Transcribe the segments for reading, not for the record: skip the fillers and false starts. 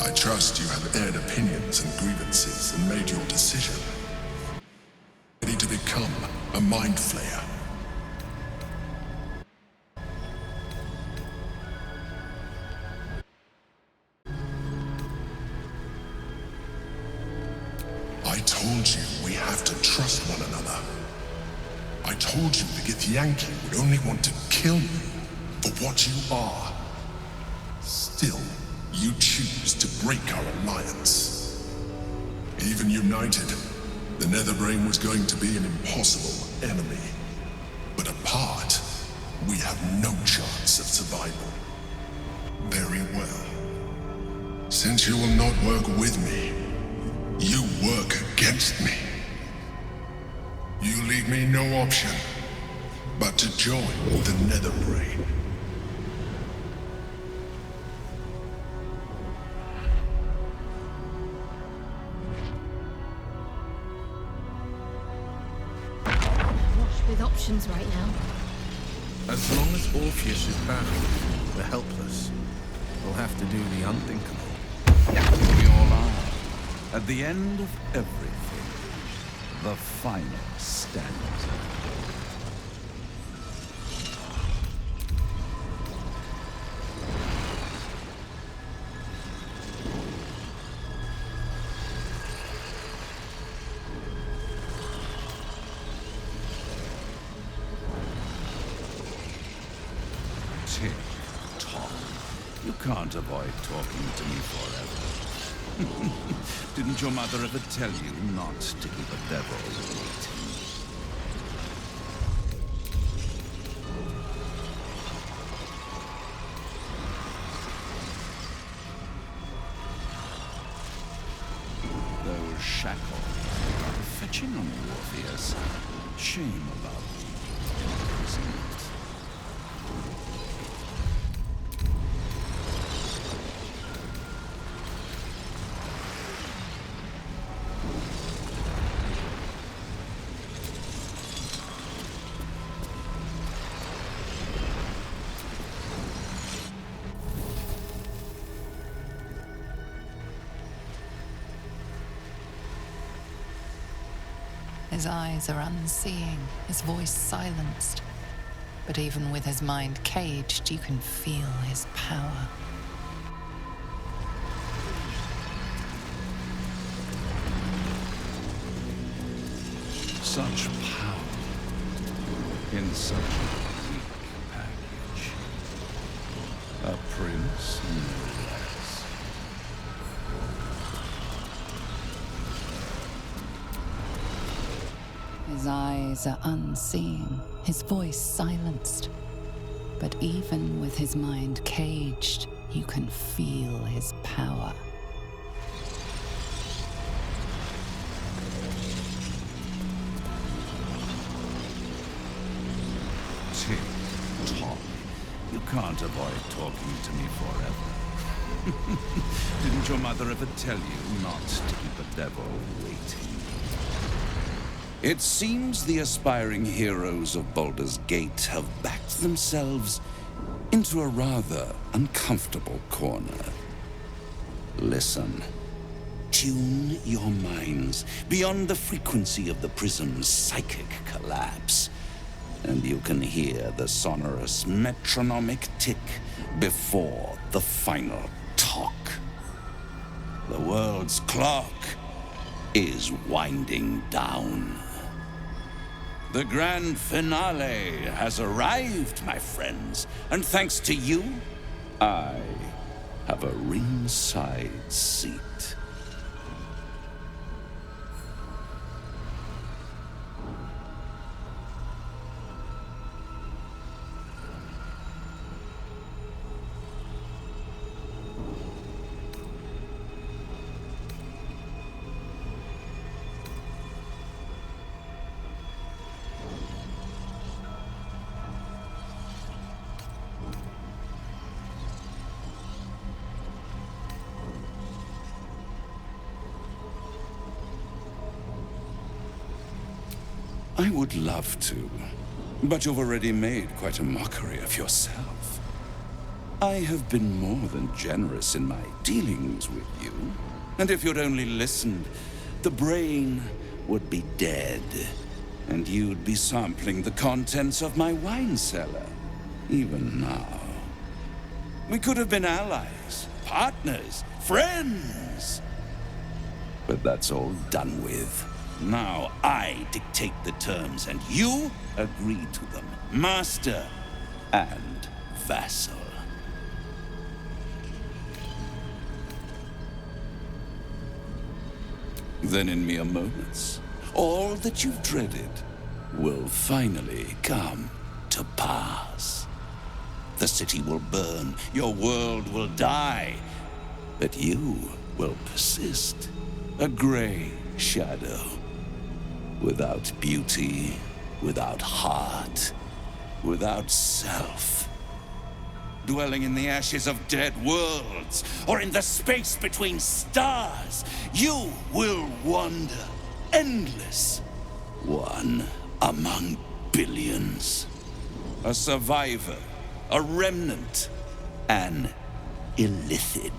I trust you have aired opinions and grievances and made your decision. Ready to become a mind flayer. I told you we have to trust one another. I told you the Githyanki would only want to kill you for what you are. Still, you choose to break our alliance. Even united, the Netherbrain was going to be an impossible enemy. But apart, we have no chance of survival. Very well. Since you will not work with me, you work against me. You leave me no option but to join the Netherbrain. Wash with options right now. As long as Orpheus is bound, the helpless will have to do the unthinkable. We all are. At the end of everything, the final stand. Tick-tock. You can't avoid talking to me forever. Didn't your mother ever tell you not to keep a devil waiting? Those shackles are fetching on Orpheus. Shame about me, isn't it? His eyes are unseeing, his voice silenced. But even with his mind caged, you can feel his power. Such power in such a weak package. A prince, no less. His eyes are unseeing, his voice silenced. But even with his mind caged, you can feel his power. Tick-tock. You can't avoid talking to me forever. Didn't your mother ever tell you not to keep a devil waiting? It seems the aspiring heroes of Baldur's Gate have backed themselves into a rather uncomfortable corner. Listen. Tune your minds beyond the frequency of the prism's psychic collapse, and you can hear the sonorous metronomic tick before the final talk. The world's clock is winding down. The grand finale has arrived, my friends, and thanks to you, I have a ringside seat. I would love to, but you've already made quite a mockery of yourself. I have been more than generous in my dealings with you. And if you'd only listened, the brain would be dead, and you'd be sampling the contents of my wine cellar, even now. We could have been allies, partners, friends. But that's all done with. Now I dictate the terms, and you agree to them. Master and vassal. Then in mere moments, all that you've dreaded will finally come to pass. The city will burn, your world will die, but you will persist. A gray shadow, without beauty, without heart, without self. Dwelling in the ashes of dead worlds, or in the space between stars, you will wander, endless, one among billions. A survivor, a remnant, an illithid.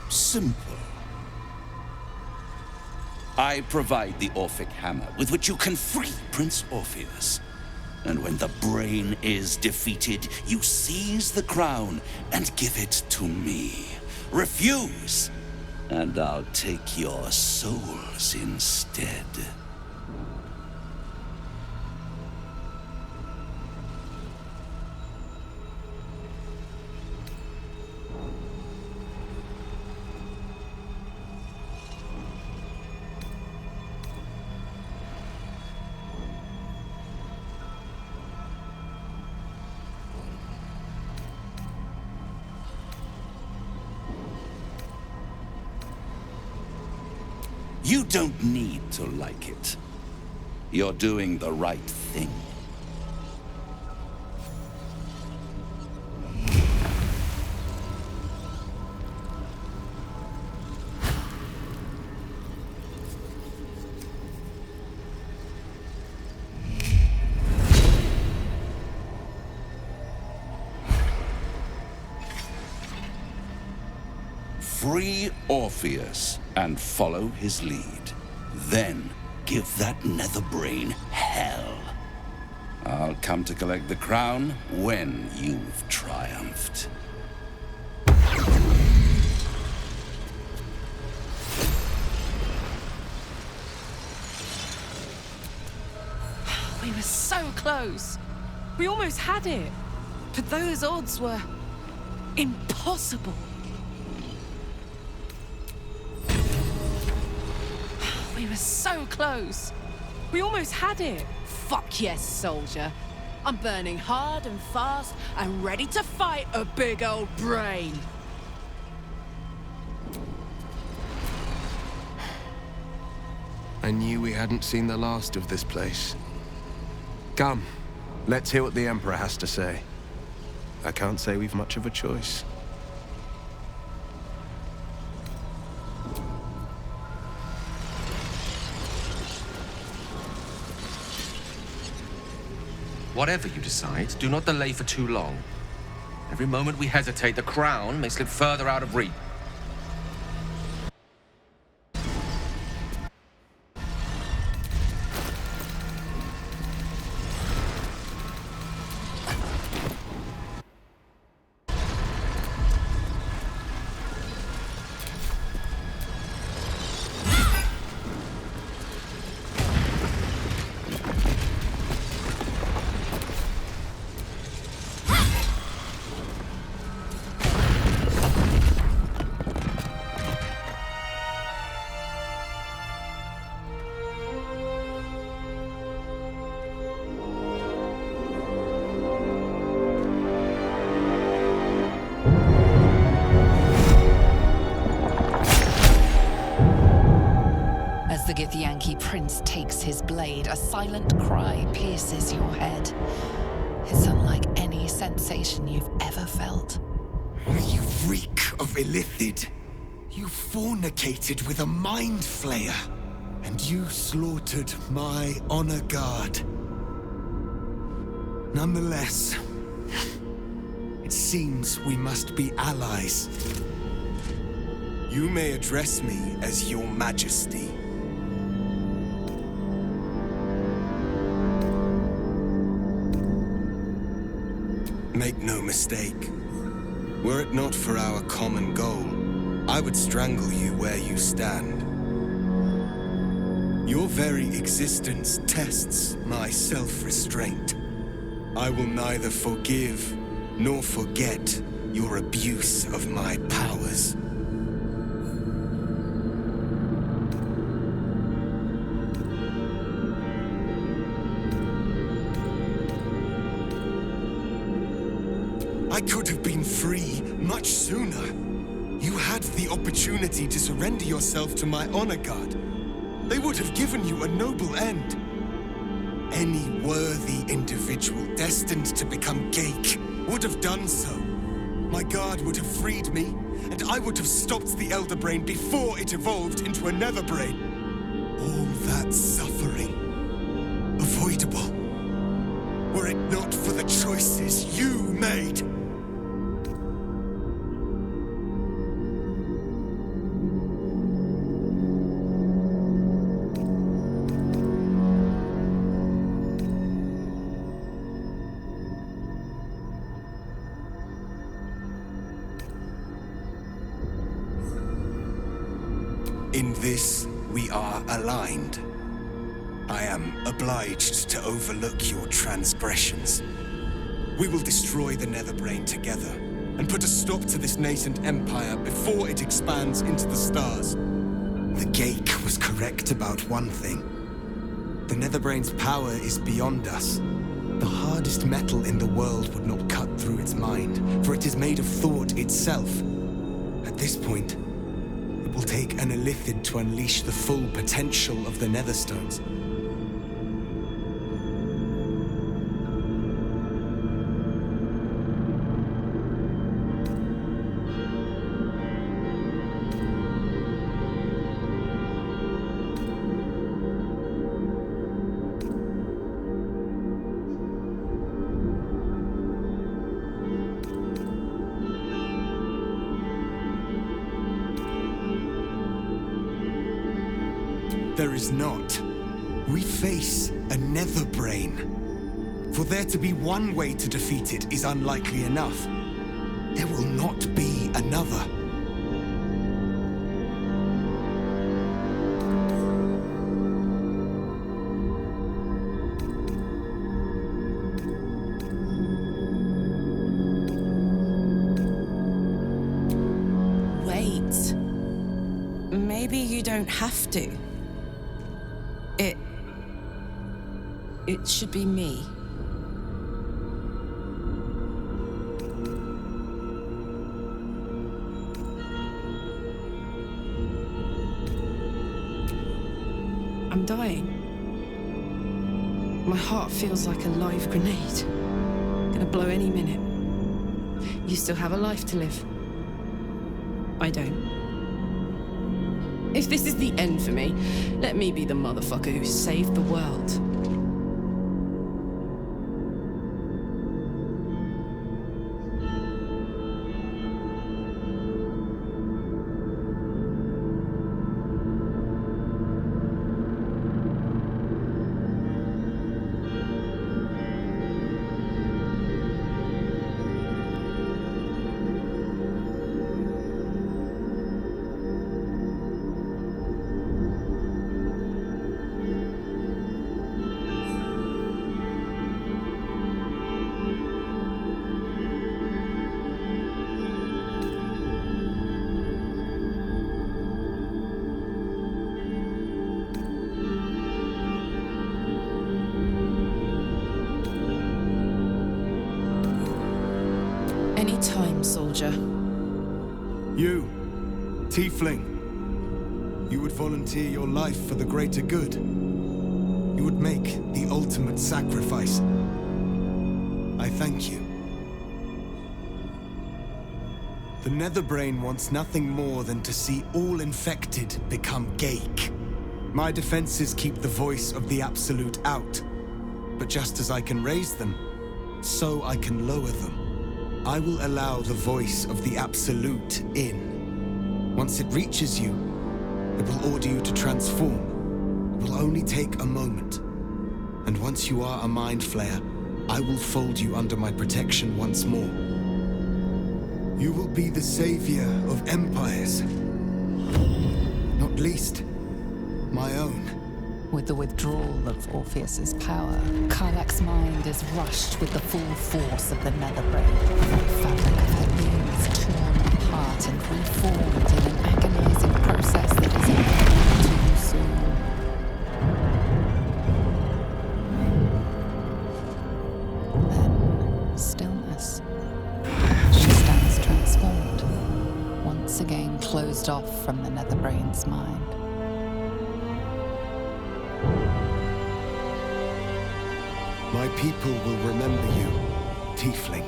Simple. I provide the Orphic hammer with which you can free Prince Orpheus. And when the brain is defeated, you seize the crown and give it to me. Refuse, and I'll take your souls instead. You don't need to like it. You're doing the right thing. Free Orpheus and follow his lead. Then give that nether brain hell. I'll come to collect the crown when you've triumphed. We were so close. We almost had it. But those odds were impossible. We were so close. We almost had it. Fuck yes, soldier. I'm burning hard and fast and ready to fight a big old brain. I knew we hadn't seen the last of this place. Come, let's hear what the Emperor has to say. I can't say we've much of a choice. Whatever you decide, do not delay for too long. Every moment we hesitate, the crown may slip further out of reach. prince takes his blade, a silent cry pierces your head. It's unlike any sensation you've ever felt. You reek of illithid. You fornicated with a mind flayer. And you slaughtered my honor guard. Nonetheless, it seems we must be allies. You may address me as Your Majesty. Make no mistake. Were it not for our common goal, I would strangle you where you stand. Your very existence tests my self-restraint. I will neither forgive nor forget your abuse of my powers. I could have been free much sooner. You had the opportunity to surrender yourself to my honor guard. They would have given you a noble end. Any worthy individual destined to become Geik would have done so. My guard would have freed me, and I would have stopped the Elder Brain before it evolved into a Nether Brain. All that suffering, avoidable, were it not for the choices you made. In this, we are aligned. I am obliged to overlook your transgressions. We will destroy the Netherbrain together, and put a stop to this nascent empire before it expands into the stars. The Geik was correct about one thing. The Netherbrain's power is beyond us. The hardest metal in the world would not cut through its mind, for it is made of thought itself. At this point, it will take an illithid to unleash the full potential of the Netherstones. There is not. We face a Netherbrain. For there to be one way to defeat it is unlikely enough. There will not be another. Wait. Maybe you don't have to. It should be me. I'm dying. My heart feels like a live grenade. Gonna blow any minute. You still have a life to live. I don't. If this is the end for me, let me be the motherfucker who saved the world. Any time, soldier. You, Tiefling. You would volunteer your life for the greater good. You would make the ultimate sacrifice. I thank you. The Netherbrain wants nothing more than to see all infected become Gaik. My defenses keep the voice of the Absolute out. But just as I can raise them, so I can lower them. I will allow the voice of the Absolute in. Once it reaches you, it will order you to transform. It will only take a moment. And once you are a Mind Flayer, I will fold you under my protection once more. You will be the savior of empires. Not least, my own. With the withdrawal of Orpheus's power, Karlach's mind is rushed with the full force of the Netherbrain. The fabric of her being is torn apart and reformed in an agonizing process that is ending too soon. Then, stillness. She stands transformed, once again closed off from the Netherbrain's mind. My people will remember you, Tiefling.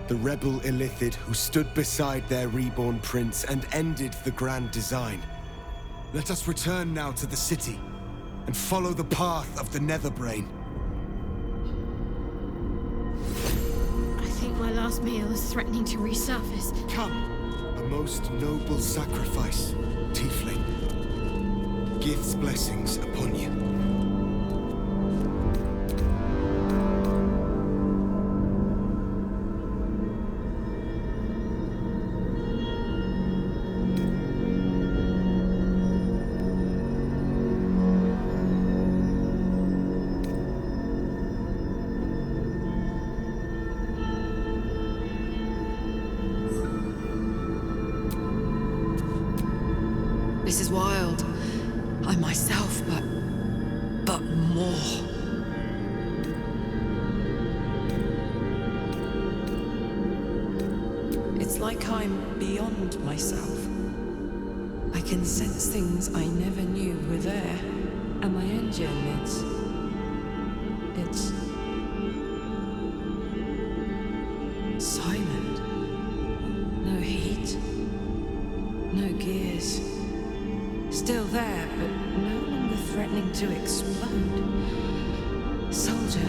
The rebel Illithid who stood beside their reborn prince and ended the grand design. Let us return now to the city and follow the path of the Netherbrain. I think my last meal is threatening to resurface. Come, a most noble sacrifice, Tiefling. Gith's blessings upon you. This is wild. I'm myself, but more. It's like I'm beyond myself. I can sense things I never knew were there. And my engine, it's silent. No heat. No gears. Still there, but no longer threatening to explode. Soldier?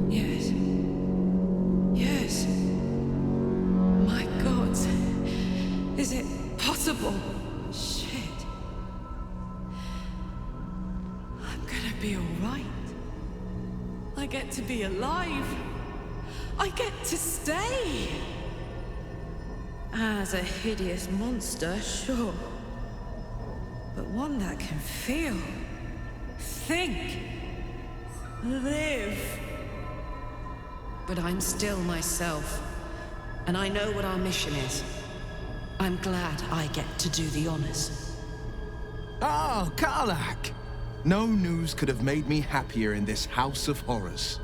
Yes. Yes. My God. Is it possible? Shit. I'm gonna be alright. I get to be alive. I get to stay. As a hideous monster, sure. But one that can feel, think, live. But I'm still myself. And I know what our mission is. I'm glad I get to do the honors. Oh, Karlach! No news could have made me happier in this house of horrors.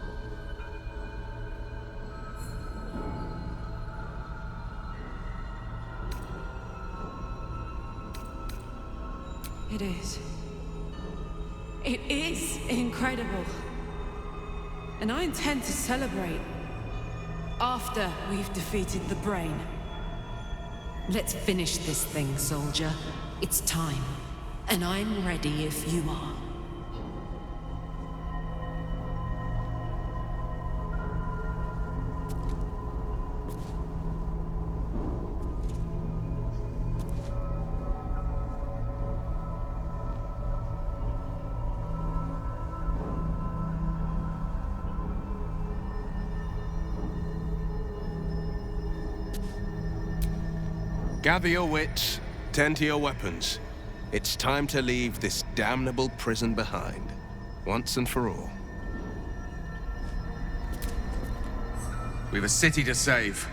It is. It is incredible. And I intend to celebrate after we've defeated the Brain. Let's finish this thing, soldier. It's time. And I'm ready if you are. Gather your wits, tend to your weapons. It's time to leave this damnable prison behind, once and for all. We've a city to save.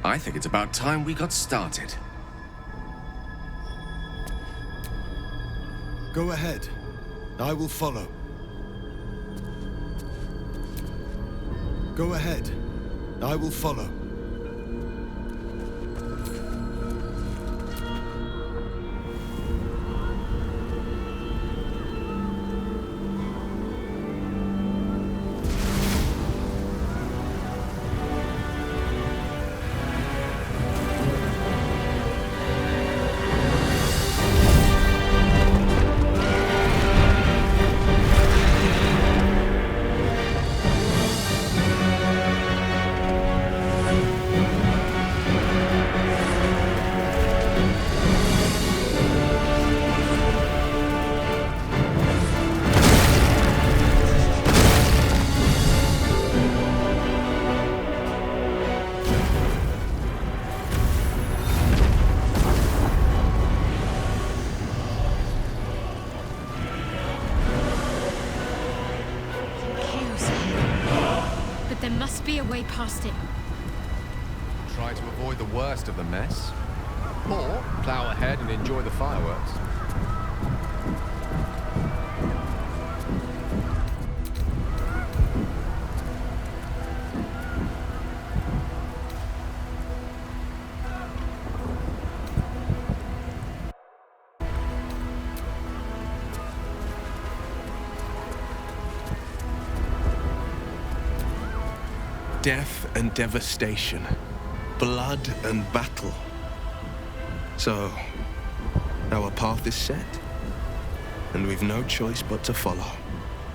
I think it's about time we got started. Go ahead. I will follow. Go ahead. I will follow. past it. Try to avoid the worst of the mess. Or plow ahead and enjoy the fireworks. Death and devastation, blood and battle. So, our path is set, and we've no choice but to follow.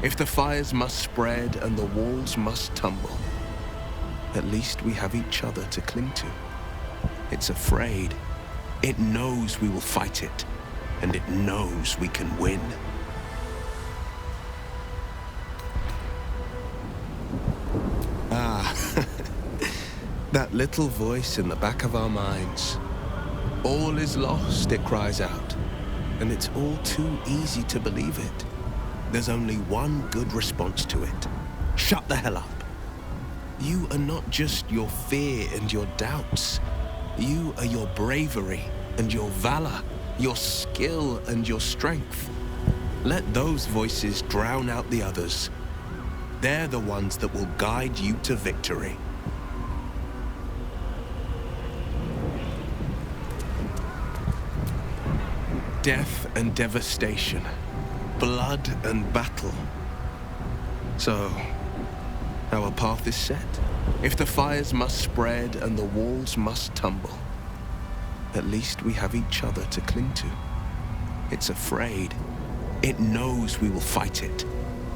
If the fires must spread and the walls must tumble, at least we have each other to cling to. It's afraid. It knows we will fight it, and it knows we can win. That little voice in the back of our minds. All is lost, it cries out. And it's all too easy to believe it. There's only one good response to it. Shut the hell up. You are not just your fear and your doubts. You are your bravery and your valor, your skill and your strength. Let those voices drown out the others. They're the ones that will guide you to victory. Death and devastation, blood and battle. So, our path is set. If the fires must spread and the walls must tumble, at least we have each other to cling to. It's afraid. It knows we will fight it,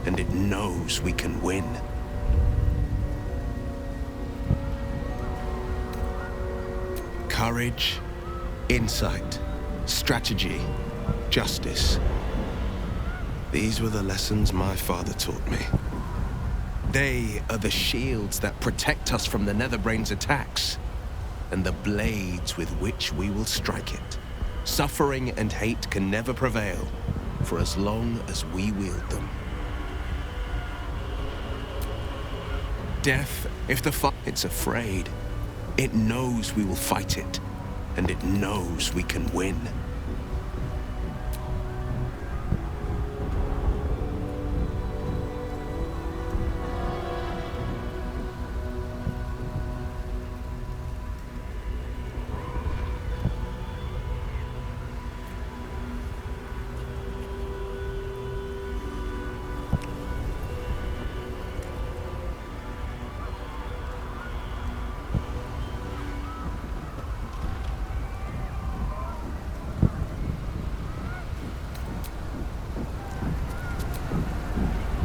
and it knows we can win. Courage, insight, strategy, justice. These were the lessons my father taught me. They are the shields that protect us from the Netherbrain's attacks, and the blades with which we will strike it. Suffering and hate can never prevail, for as long as we wield them. Death, if the fight, it's afraid. It knows we will fight it, and it knows we can win.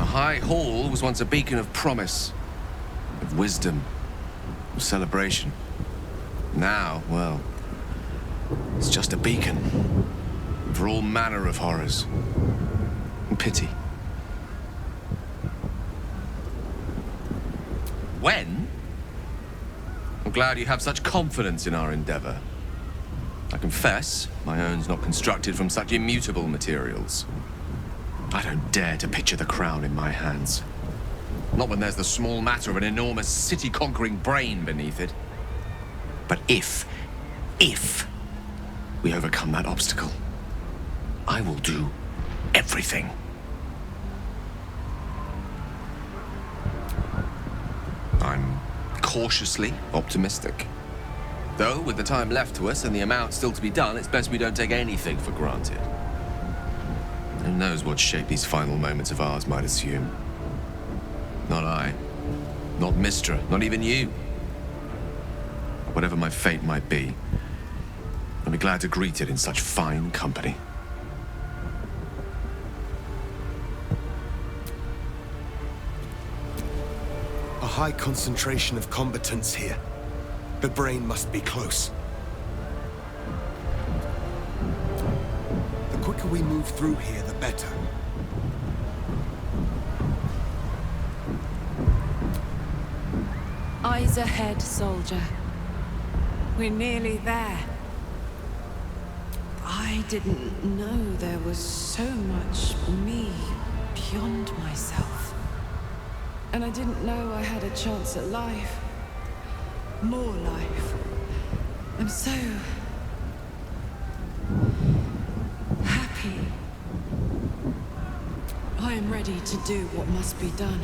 High Hall was once a beacon of promise, of wisdom, of celebration. Now, well, it's just a beacon for all manner of horrors and pity. When? I'm glad you have such confidence in our endeavor. I confess, my own's not constructed from such immutable materials. I don't dare to picture the crown in my hands. Not when there's the small matter of an enormous city-conquering brain beneath it. But if we overcome that obstacle, I will do everything. I'm cautiously optimistic. Though, with the time left to us and the amount still to be done, it's best we don't take anything for granted. Who knows what shape these final moments of ours might assume? Not I. Not Mistra. Not even you. Whatever my fate might be, I'll be glad to greet it in such fine company. A high concentration of combatants here. The brain must be close. The quicker we move through here, the better. Eyes ahead, soldier. We're nearly there. I didn't know there was so much me beyond myself. And I didn't know I had a chance at life. More life. I'm so... happy. I am ready to do what must be done.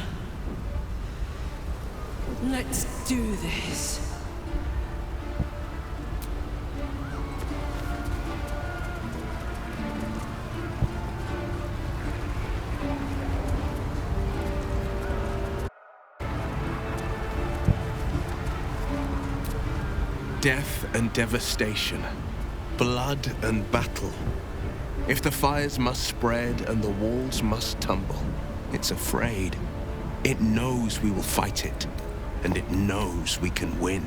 Let's do this. Death and devastation, blood and battle. If the fires must spread and the walls must tumble, it's afraid. It knows we will fight it, and it knows we can win.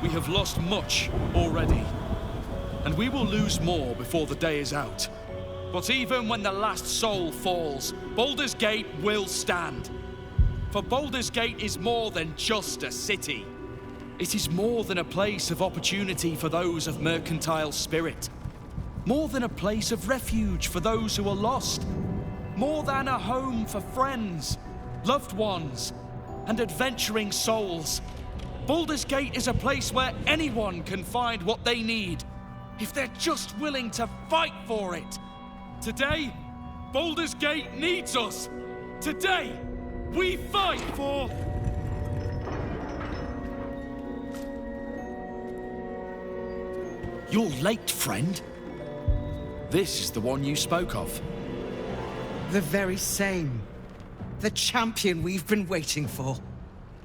We have lost much already, and we will lose more before the day is out. But even when the last soul falls, Baldur's Gate will stand. For Baldur's Gate is more than just a city. It is more than a place of opportunity for those of mercantile spirit. More than a place of refuge for those who are lost. More than a home for friends, loved ones, and adventuring souls. Baldur's Gate is a place where anyone can find what they need, if they're just willing to fight for it. Today, Baldur's Gate needs us. Today, we fight for... You're late, friend. This is the one you spoke of. The very same. The champion we've been waiting for.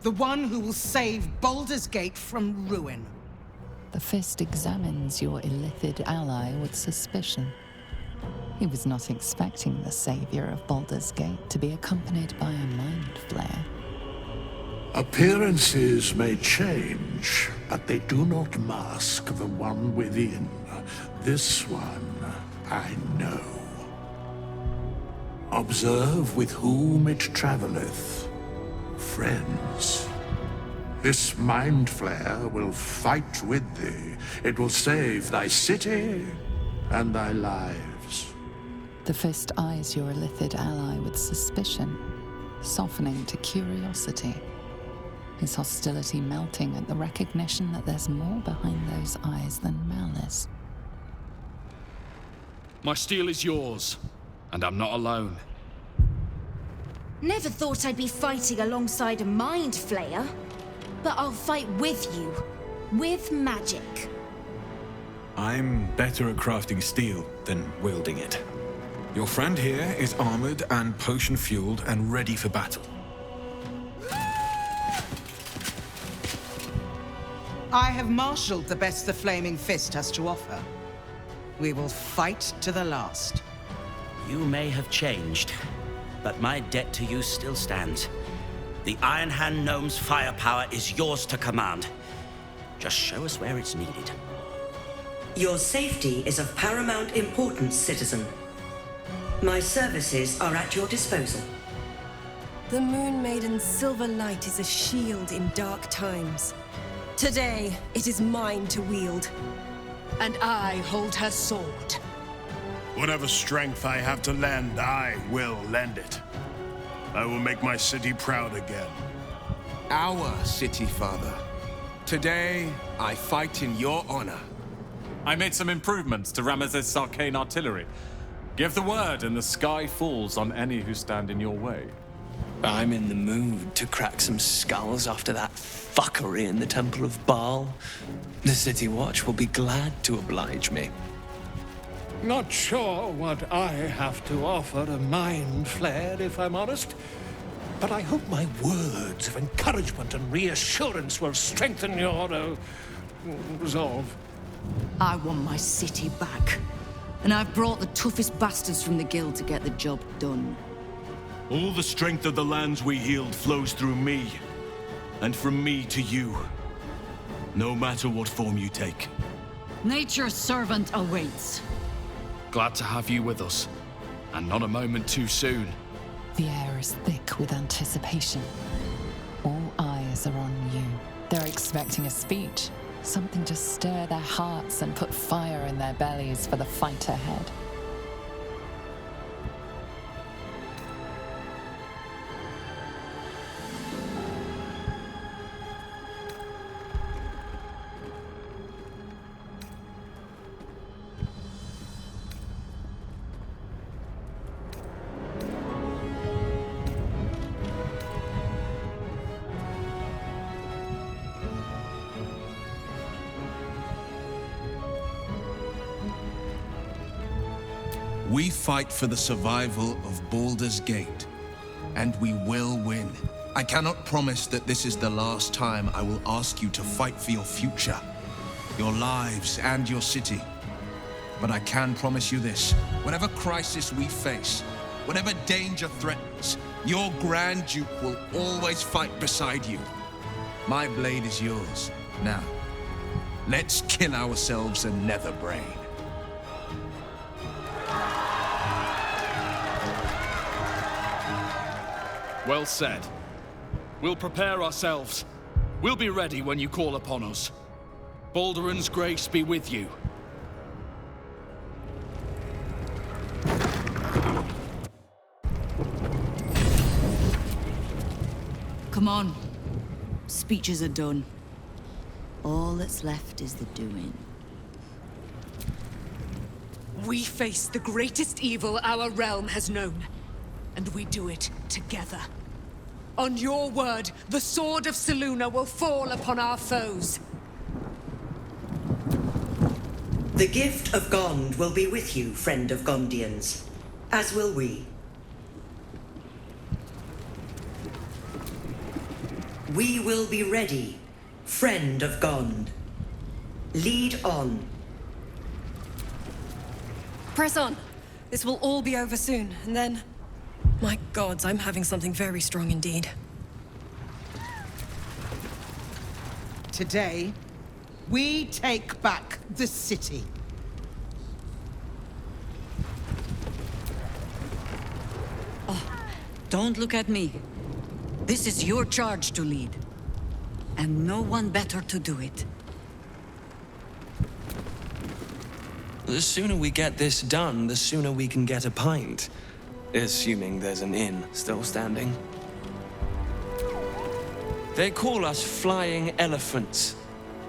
The one who will save Baldur's Gate from ruin. The Fist examines your illithid ally with suspicion. He was not expecting the savior of Baldur's Gate to be accompanied by a mind flayer. Appearances may change, but they do not mask the one within. This one, I know. Observe with whom it traveleth. Friends. This mind flare will fight with thee. It will save thy city and thy lives. The Fist eyes your illithid ally with suspicion, softening to curiosity. His hostility melting at the recognition that there's more behind those eyes than malice. My steel is yours, and I'm not alone. Never thought I'd be fighting alongside a mind flayer. But I'll fight with you. With magic. I'm better at crafting steel than wielding it. Your friend here is armored and potion-fueled and ready for battle. I have marshaled the best the Flaming Fist has to offer. We will fight to the last. You may have changed, but my debt to you still stands. The Iron Hand Gnome's firepower is yours to command. Just show us where it's needed. Your safety is of paramount importance, citizen. My services are at your disposal. The Moon Maiden's silver light is a shield in dark times. Today, it is mine to wield. And I hold her sword. Whatever strength I have to lend, I will lend it. I will make my city proud again. Our city, Father. Today, I fight in your honor. I made some improvements to Ramesses' arcane artillery. Give the word and the sky falls on any who stand in your way. I'm in the mood to crack some skulls after that fuckery in the Temple of Baal. The City Watch will be glad to oblige me. Not sure what I have to offer a mind flayer, if I'm honest. But I hope my words of encouragement and reassurance will strengthen your, resolve. I want my city back. And I've brought the toughest bastards from the guild to get the job done. All the strength of the lands we healed flows through me. And from me to you. No matter what form you take. Nature's servant awaits. Glad to have you with us. And not a moment too soon. The air is thick with anticipation. All eyes are on you. They're expecting a speech. Something to stir their hearts and put fire in their bellies for the fight ahead. We fight for the survival of Baldur's Gate, and we will win. I cannot promise that this is the last time I will ask you to fight for your future, your lives, and your city. But I can promise you this: whatever crisis we face, whatever danger threatens, your Grand Duke will always fight beside you. My blade is yours. Now, let's kill ourselves a nether brain. Well said. We'll prepare ourselves. We'll be ready when you call upon us. Balduran's grace be with you. Come on. Speeches are done. All that's left is the doing. We face the greatest evil our realm has known, and we do it together. On your word, the sword of Selûne will fall upon our foes. The gift of Gond will be with you, friend of Gondians, as will we. We will be ready, friend of Gond. Lead on. Press on. This will all be over soon, and then... My gods, I'm having something very strong indeed. Today, we take back the city. Don't look at me. This is your charge to lead. And no one better to do it. The sooner we get this done, the sooner we can get a pint. Assuming there's an inn still standing. They call us flying elephants.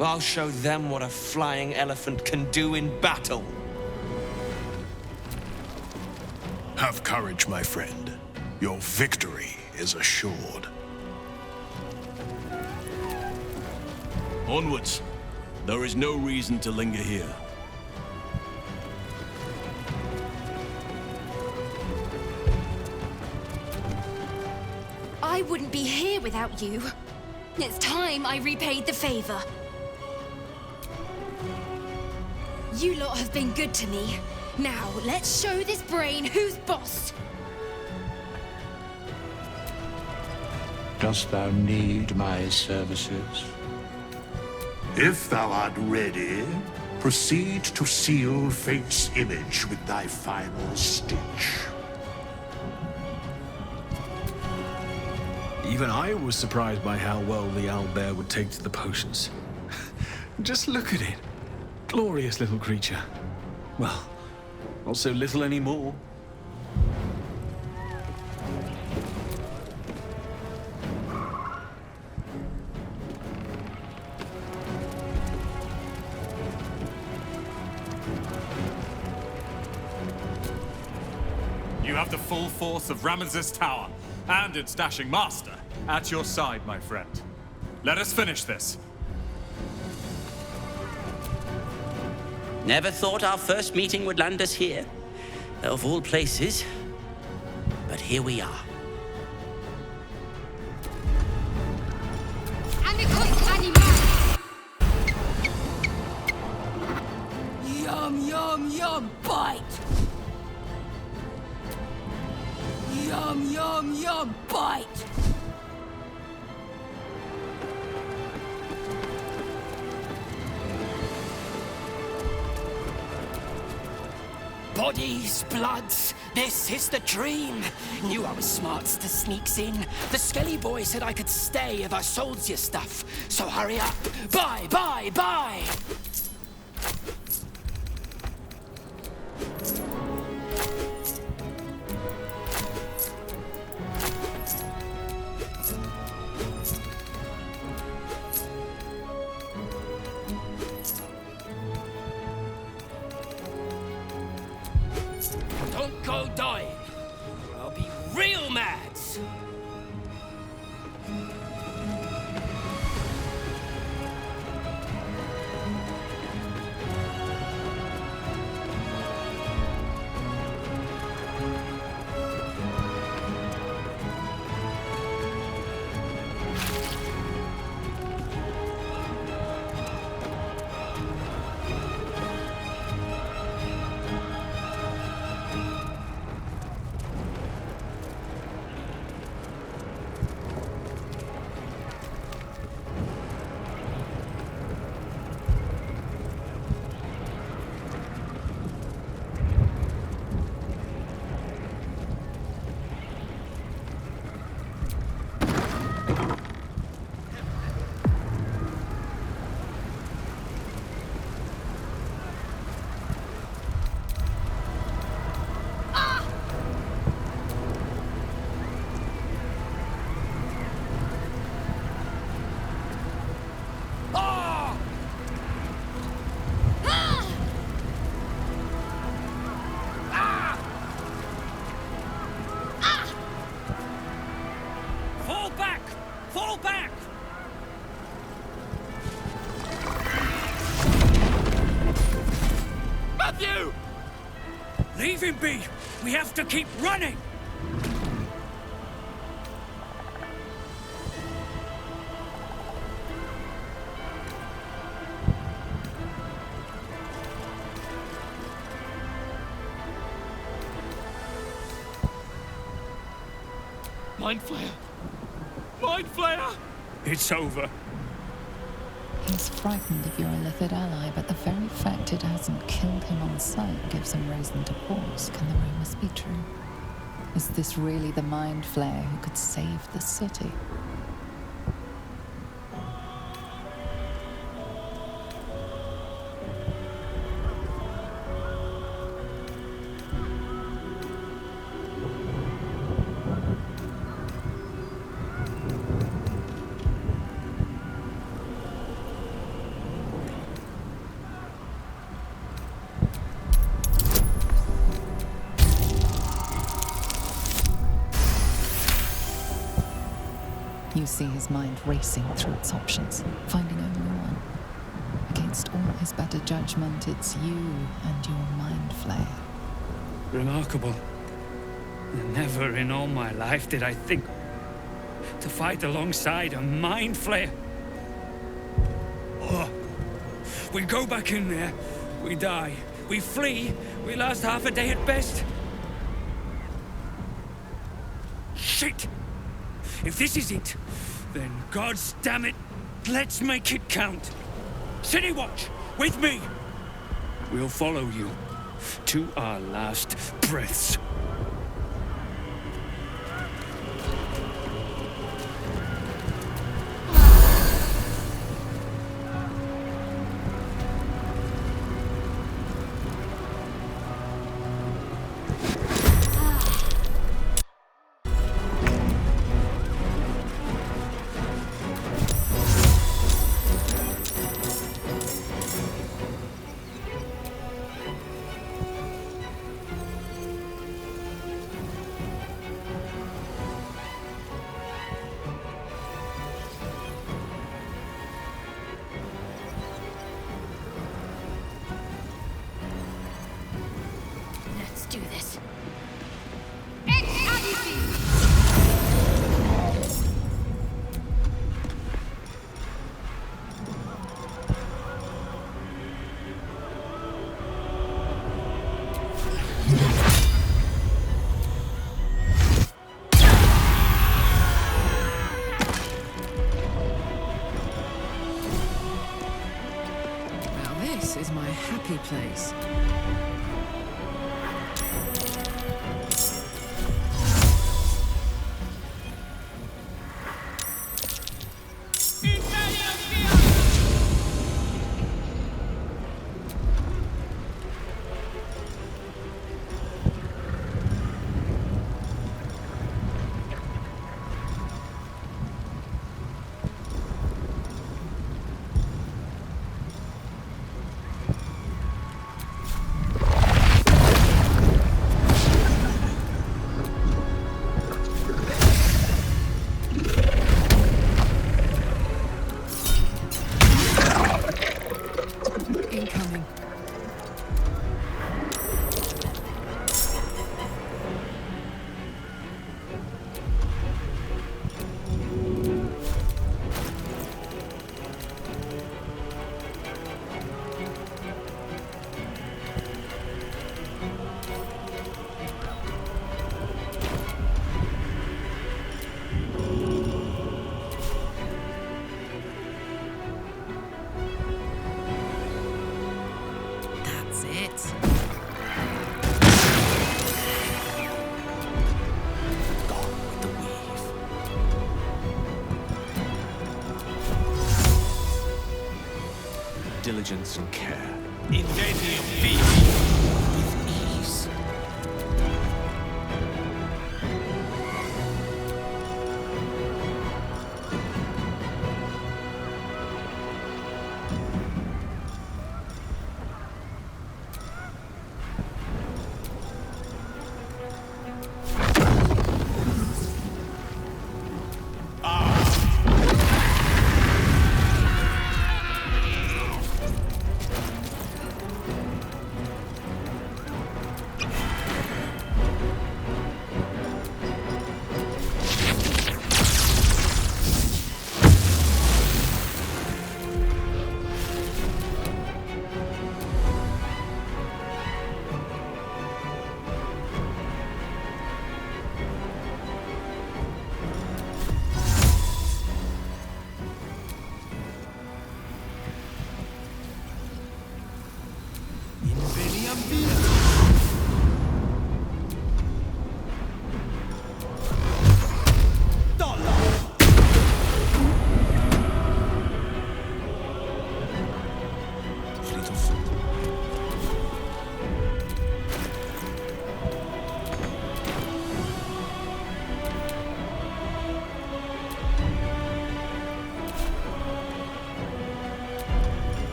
I'll show them what a flying elephant can do in battle. Have courage, my friend. Your victory is assured. Onwards. There is no reason to linger here. I wouldn't be here without you. It's time I repaid the favor. You lot have been good to me. Now, let's show this brain who's boss. Dost thou need my services? If thou art ready, proceed to seal Fate's image with thy final stitch. Even I was surprised by how well the owlbear would take to the potions. Just look at it. Glorious little creature. Well, not so little anymore. You have the full force of Ramesses Tower and its dashing master at your side, my friend. Let us finish this. Never thought our first meeting would land us here. Of all places. But here we are. Yum, yum, yum, bite! Yum, yum, yum, bite! Bodies, bloods, this is the dream. Knew I was smart to sneaks in. The skelly boy said I could stay if I sold your stuff. So hurry up. Bye, bye, bye! Don't go dying, or I'll be real mad. Fall back! Matthew! Leave him be! We have to keep running! Mind Flayer! Mind Flayer! It's over. He's frightened of your illithid ally, but the very fact it hasn't killed him on sight gives him reason to pause. Can the rumors be true? Is this really the Mind Flayer who could save the city? You see his mind racing through its options, finding only one. Against all his better judgment, it's you and your Mind Flayer. Remarkable. Never in all my life did I think to fight alongside a Mind Flayer. Oh, we go back in there, We die. We flee. We last half a day at best. Shit! If this is it, then gods damn it, let's make it count. City Watch, with me! We'll follow you to our last breaths. Let's do this. Now this is my happy place. Incoming. That's it. Gone with the weave. Diligence and care. Ingenium vivi. With ease.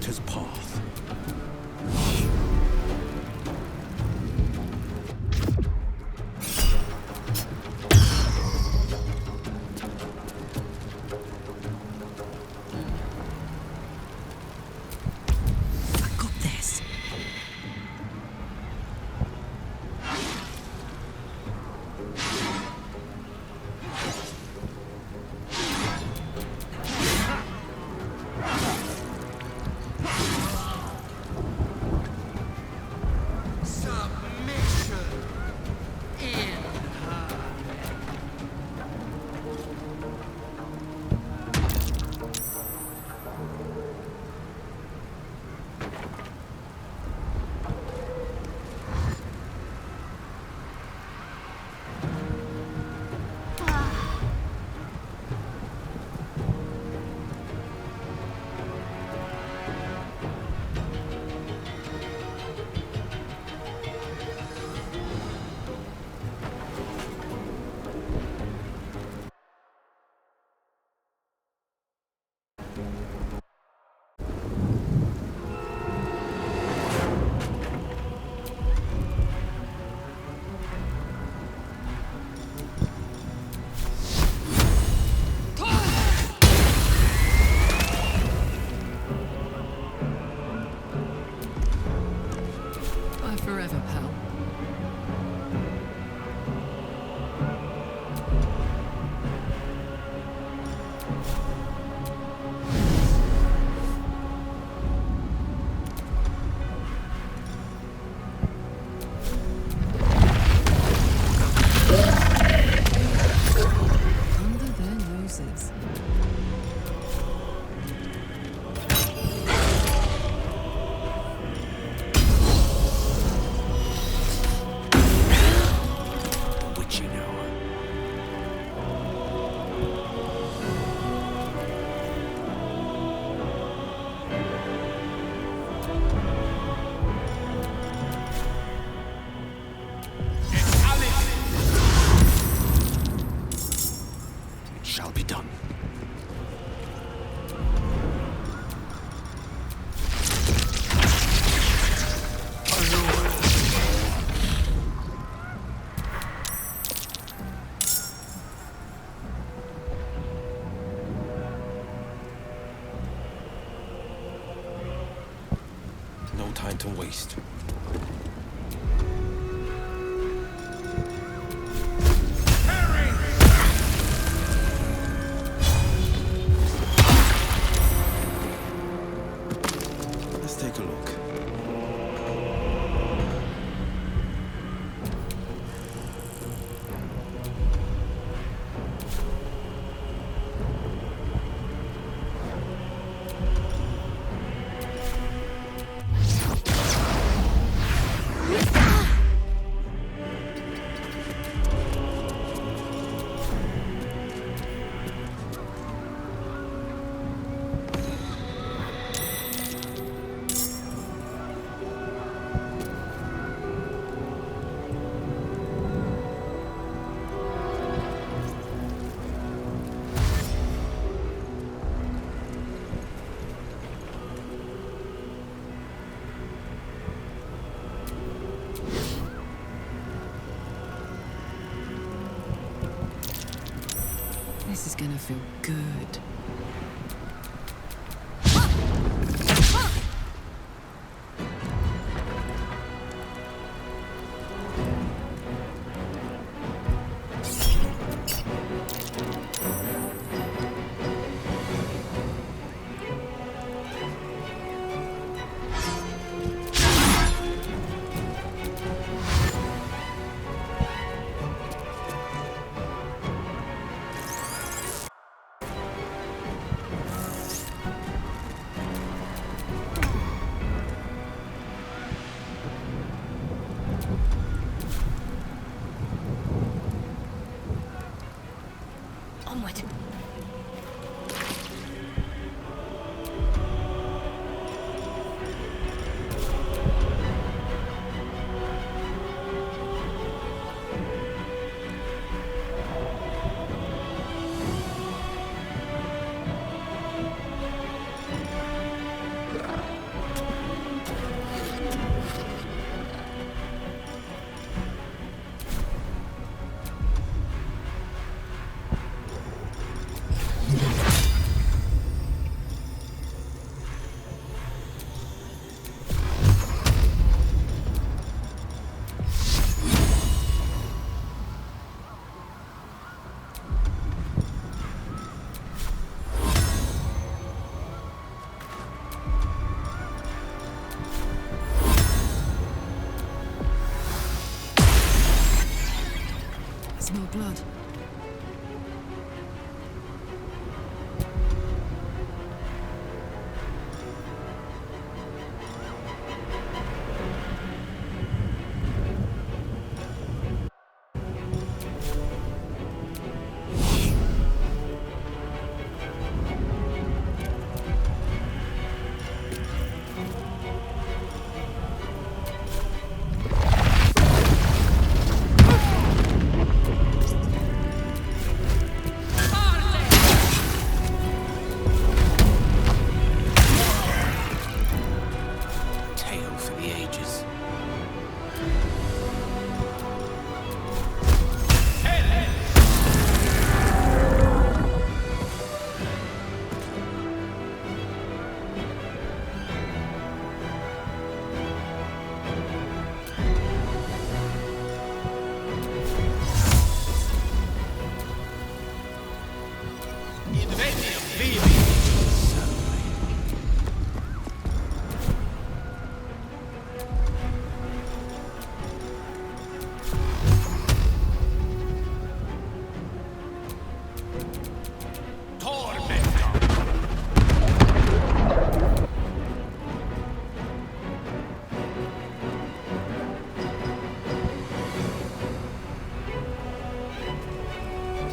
Creator's path. I got this. Bye forever, pal. Under their noses. Witching hour. It shall be done. No time to waste. Let's take a look. This is gonna feel good. Smell blood.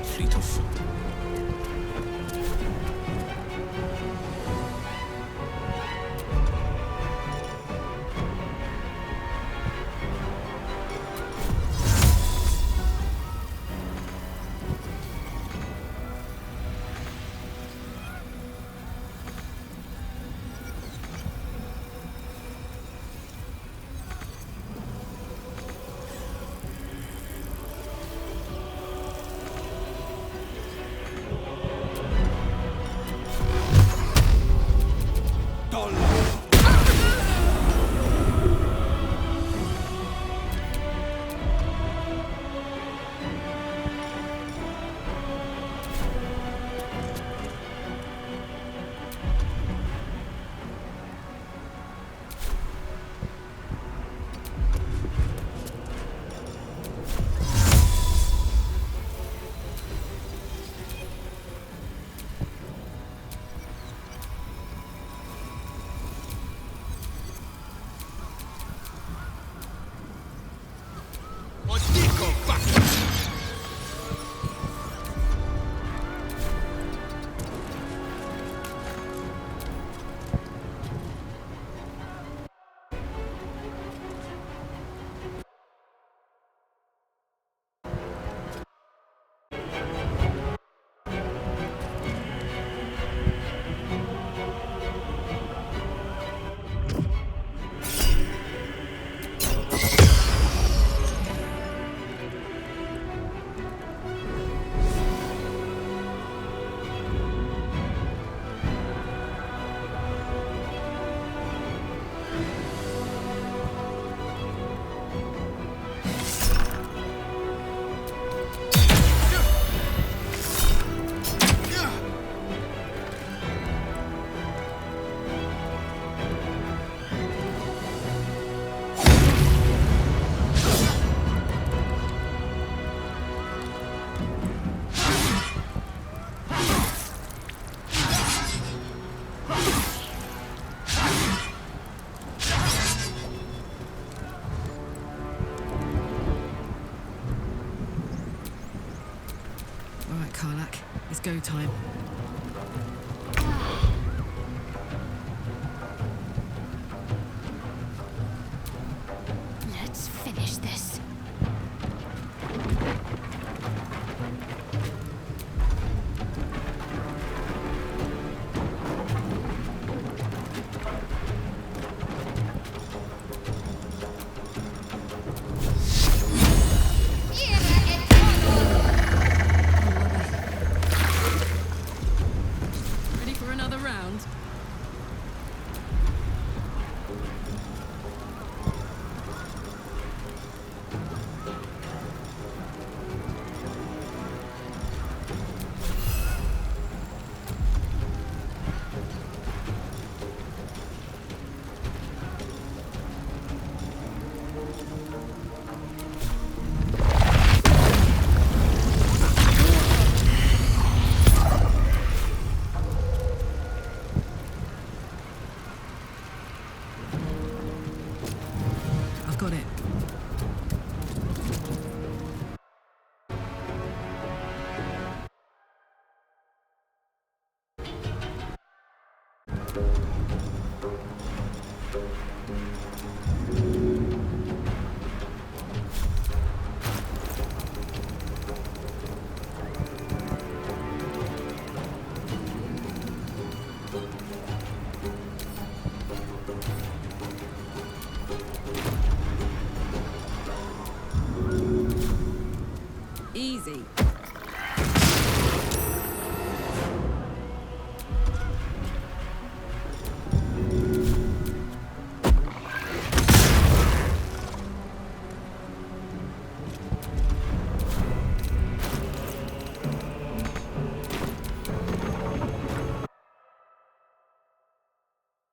Fleet of foot. Karlak. It's go time. Let's finish this. got it.